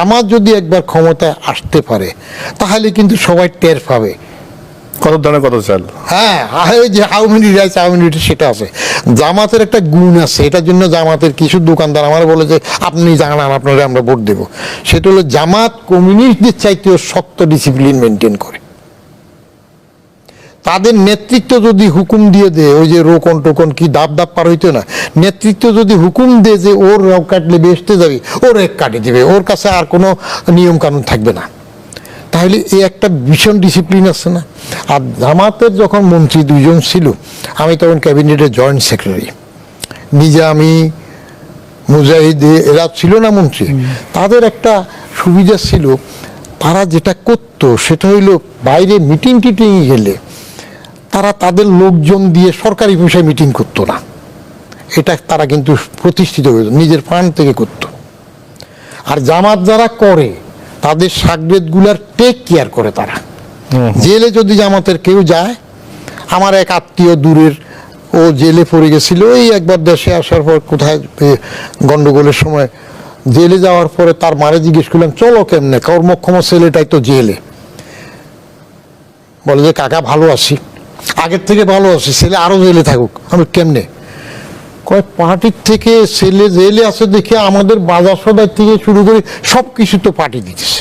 আমার যদি একবার ক্ষমতায় আসতে পারে তাহলে কিন্তু সবাই টের পাবে কত ধরনের কত চাল। হ্যাঁ, ওই যে how many rice how many সেটা আছে। জামাতের একটা গুণ আছে, এটার জন্য জামাতের কিছু দোকানদার আমার বলে যে আপনি জানান আপনারা আমরা ভোট দেব। সেটা হলো জামাত কমিউনিস্টদের চাইতেও শক্ত ডিসিপ্লিন মেনটেন করে। তাদের নেতৃত্ব যদি হুকুম দিয়ে দেয়, ওই যে রোকন টোকন কি দাপ দাপ পার হইতো না, নেতৃত্ব যদি হুকুম দেয় যে ওর রক কাটলে বেসতে যাবে, ওর এক কাটে দেবে, ওর কাছে আর কোনো নিয়ম কানুন থাকবে না। তাহলে এই একটা ভীষণ ডিসিপ্লিন আছে না। আর জামাতের যখন মন্ত্রী দুইজন ছিল, আমি তখন ক্যাবিনেটের জয়েন্ট সেক্রেটারি, নিজামি মুজাহিদ এরা ছিল না মন্ত্রী, তাদের একটা সুবিধা ছিল, তারা যেটা করতো সেটা হইল বাইরে মিটিং টিটিং গেলে তারা তাদের লোকজন দিয়ে সরকারি পয়সায় মিটিং করতো না, এটা তারা কিন্তু প্রতিষ্ঠিত হইত, নিজের ফান্ড থেকে করতো। আর জামাত যারা করে তাদের সাগরেদগুলার টেক কেয়ার করে তারা। জেলে যদি জামাতের কেউ যায়, আমার এক আত্মীয় দূরের, ও জেলে পড়ে গেছিল এই একবার দেশে আসার পর, কোথায় গন্ডগোলের সময় জেলে যাওয়ার পরে তার মারে জিজ্ঞেস করলাম চলো কেমনে, কর্মক্ষম ছেলেটাই তো জেলে। বলে যে কাকা ভালো আছি, আগের থেকে ভালো আছি, ছেলে আরো জেলে থাকুক। আমি কেমনে কয়, পার্টির থেকে ছেলে জেলে আছে দেখে আমাদের বাজার সদাই থেকে শুরু করে সব কিছু তো পার্টি দিতেছে।